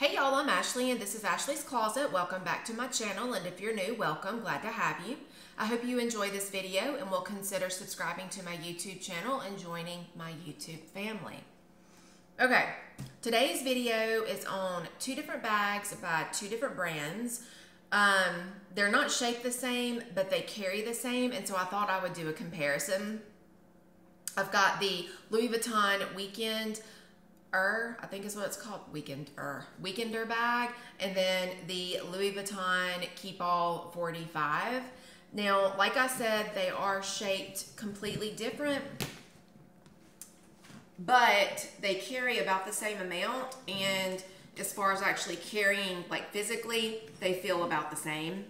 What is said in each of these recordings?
Hey y'all, I'm Ashley and this is Ashley's Closet. Welcome back to my channel, and if you're new, welcome. Glad to have you. I hope you enjoy this video and will consider subscribing to my YouTube channel and joining my YouTube family. Okay, today's video is on two different bags by two different brands. They're not shaped the same, but they carry the same, and so I thought I would do a comparison. I've got the Louis Vuitton I think is what it's called, Weekender bag, and then the Louis Vuitton Keepall 45. Now, like I said, they are shaped completely different, but they carry about the same amount, and as far as actually carrying, like physically, they feel about the same.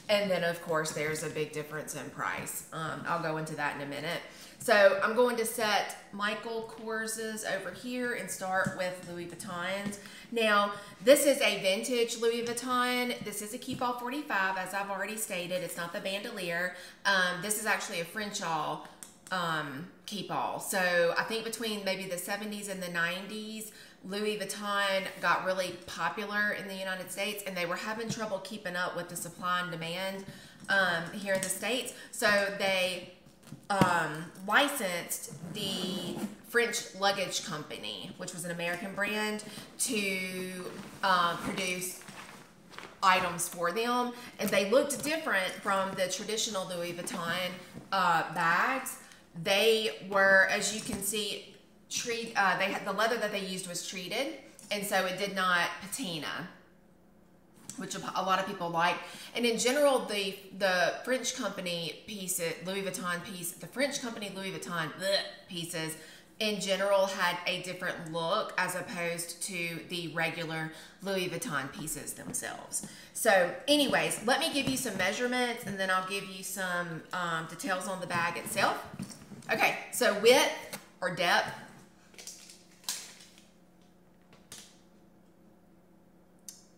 And then, of course, there's a big difference in price. I'll go into that in a minute. So I'm going to set Michael Kors's over here and start with Louis Vuitton's. Now, this is a vintage Louis Vuitton. This is a Keepall 45, as I've already stated. It's not the bandolier. This is actually a French-all Keepall. So I think between maybe the 70s and the 90s, Louis Vuitton got really popular in the United States, and they were having trouble keeping up with the supply and demand here in the States. So they licensed the French luggage company, which was an American brand, to produce items for them, and they looked different from the traditional Louis Vuitton bags. They were, as you can see, they had the leather that they used was treated, and so it did not patina, which a lot of people like. And in general, the French company pieces, Louis Vuitton piece, the French company Louis Vuitton pieces in general had a different look as opposed to the regular Louis Vuitton pieces themselves. So anyways, let me give you some measurements, and then I'll give you some details on the bag itself. Okay, so width or depth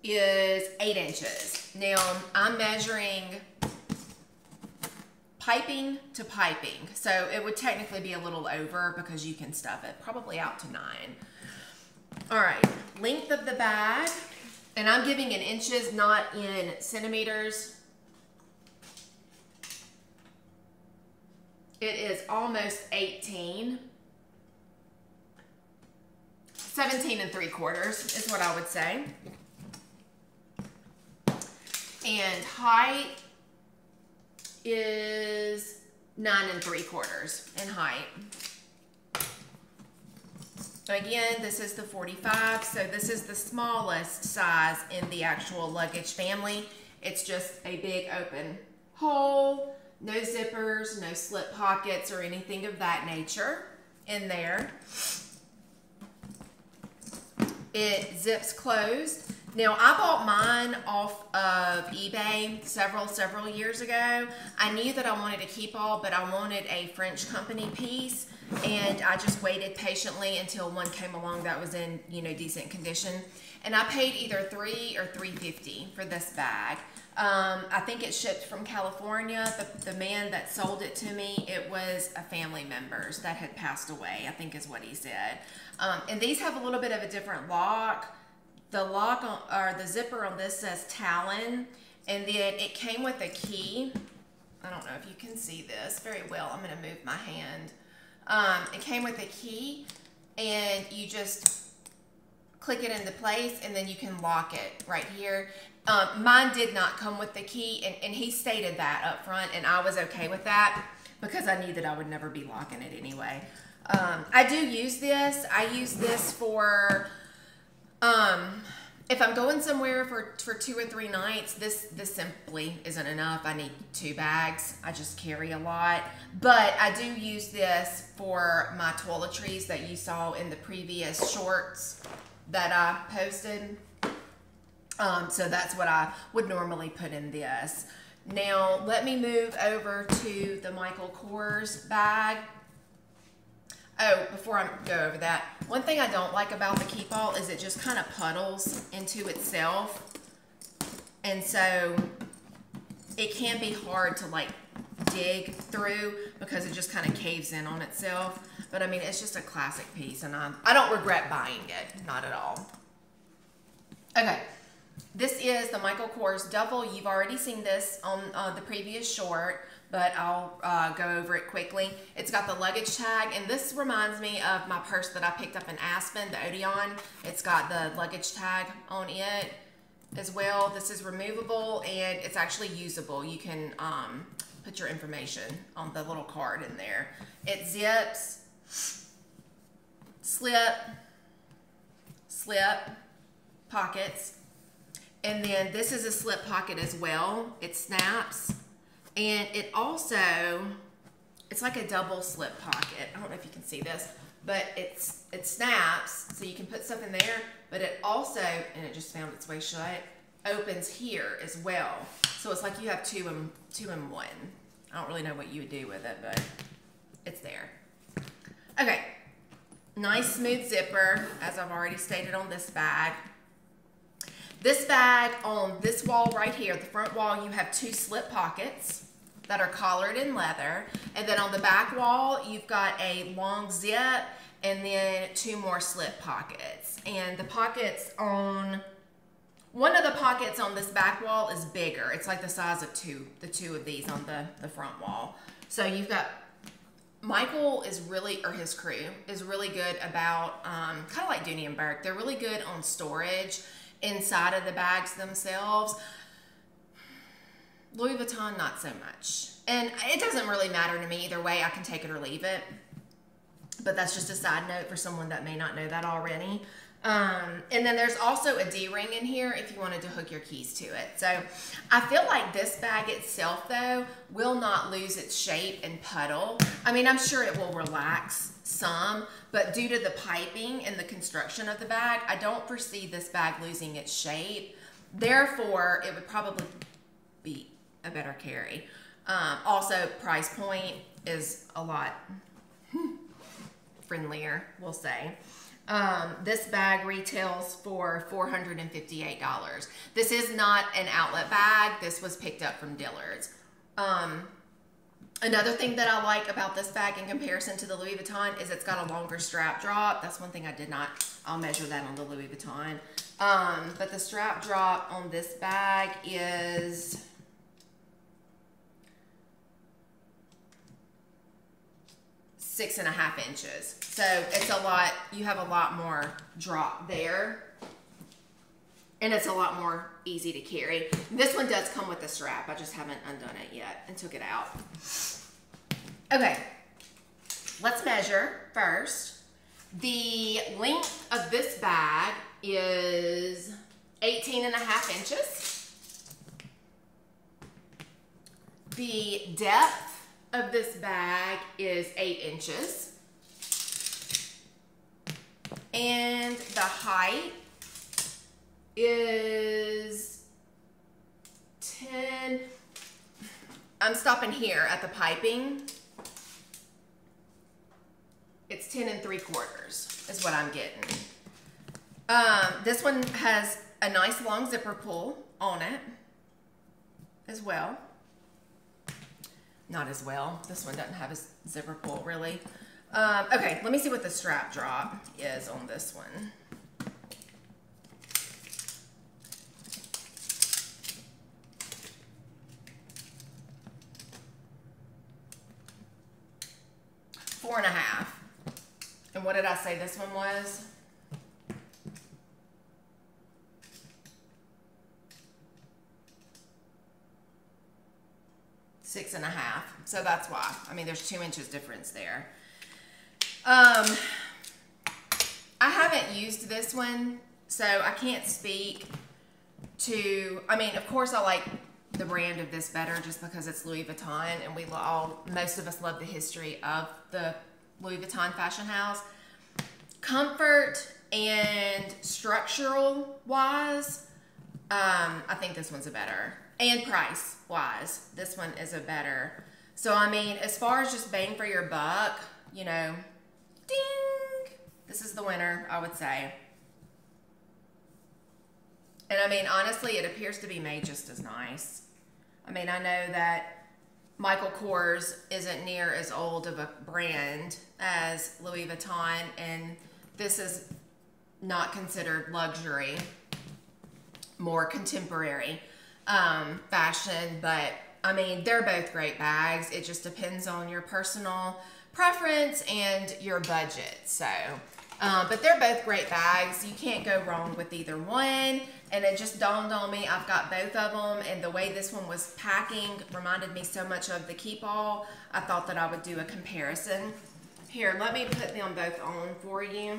is 8 inches. Now, I'm measuring piping to piping, so it would technically be a little over because you can stuff it probably out to 9. All right, length of the bag, and I'm giving in inches, not in centimeters. It is almost 18. 17 3/4 is what I would say. And height is 9 3/4 in height. Again, this is the 45, so this is the smallest size in the actual luggage family. It's just a big open hole, no zippers, no slip pockets or anything of that nature in there. It zips closed. Now, I bought mine off of eBay several years ago. I knew that I wanted a Keepall, but I wanted a French company piece, and I just waited patiently until one came along that was in, decent condition. And I paid either $3 or $3.50 for this bag. I think it shipped from California. The man that sold it to me, it was a family member's that had passed away, I think is what he said. And these have a little bit of a different lock. The lock or the zipper on this says Talon, and then it came with a key. I don't know if you can see this very well. I'm going to move my hand. It came with a key, and you just click it into place, and then you can lock it right here. Mine did not come with the key, and he stated that up front, and I was okay with that because I knew that I would never be locking it anyway. I do use this. I use this for if I'm going somewhere for 2 or 3 nights. This simply isn't enough. I need 2 bags. I just carry a lot. But I do use this for my toiletries that you saw in the previous shorts that I posted. So that's what I would normally put in this. Now, let me move over to the Michael Kors bag. Oh, before I go over that, one thing I don't like about the Keepall is it just kind of puddles into itself. And so it can be hard to like dig through because it just kind of caves in on itself. But I mean, it's just a classic piece, and I don't regret buying it, not at all. Okay, this is the Michael Kors Duffel. You've already seen this on the previous short, but I'll go over it quickly. It's got the luggage tag, and this reminds me of my purse that I picked up in Aspen, the Odeon. It's got the luggage tag on it as well. This is removable, and it's actually usable. You can put your information on the little card in there. It zips, slip, pockets, and then this is a slip pocket as well. It snaps, and it also, it's like a double slip pocket. I don't know if you can see this, but it snaps, so you can put stuff in there, but it also, and it just found its way shut, opens here as well. So it's like you have two in one. I don't really know what you would do with it, but it's there. Okay, nice smooth zipper, as I've already stated on this bag. This bag, on this wall right here, the front wall, you have 2 slip pockets that are collared in leather. And then on the back wall, you've got a long zip and then 2 more slip pockets. And the pockets on, one of the pockets on this back wall is bigger. It's like the size of the two of these on the front wall. So you've got, Michael is really, or his crew, is really good about, kind of like Dooney and Burke, they're really good on storage inside of the bags themselves. Louis Vuitton, not so much. And it doesn't really matter to me either way. I can take it or leave it. But that's just a side note for someone that may not know that already. And then there's also a D-ring in here if you wanted to hook your keys to it. So I feel like this bag itself, though, will not lose its shape and puddle. I mean, I'm sure it will relax some, but due to the piping and the construction of the bag, I don't foresee this bag losing its shape. Therefore, it would probably be a better carry. Also, price point is a lot friendlier, we'll say. This bag retails for $458. This is not an outlet bag. This was picked up from Dillard's. Another thing that I like about this bag in comparison to the Louis Vuitton is it's got a longer strap drop. That's one thing I did not, I'll measure that on the Louis Vuitton. But the strap drop on this bag is 6.5 inches. So it's a lot, you have a lot more drop there. And it's a lot more easy to carry. This one does come with a strap. I just haven't undone it yet and took it out. Okay, let's measure first. The length of this bag is 18.5 inches. The depth of this bag is 8 inches. And the height is 10, I'm stopping here at the piping. It's 10 3/4 is what I'm getting. This one has a nice long zipper pull on it as well. Not as well. This one doesn't have a zipper pull really. Okay, let me see what the strap drop is on this one. Four and a half. And what did I say this one was? Six and a half. So that's why. I mean, there's 2 inches difference there. I haven't used this one, so I can't speak to, I mean, of course I like the brand of this better just because it's Louis Vuitton, and we all, most of us love the history of the Louis Vuitton fashion house. Comfort and structural wise, I think this one's a better, and price wise, this one is a better. So I mean, as far as just bang for your buck, you know, ding, this is the winner, I would say. And I mean, honestly, it appears to be made just as nice. I mean, I know that Michael Kors isn't near as old of a brand as Louis Vuitton, and this is not considered luxury. more contemporary fashion. But I mean, they're both great bags. It just depends on your personal preference and your budget. So, but they're both great bags. You can't go wrong with either one. And it just dawned on me, I've got both of them, and the way this one was packing reminded me so much of the Keepall. I thought that I would do a comparison. Here, let me put them both on for you.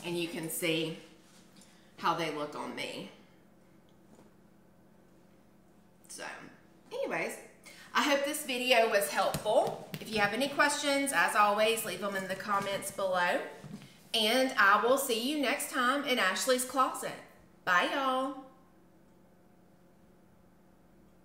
And you can see how they look on me. So, anyways, I hope this video was helpful. If you have any questions, as always, leave them in the comments below. And I will see you next time in Ashley's Closet. Bye, y'all.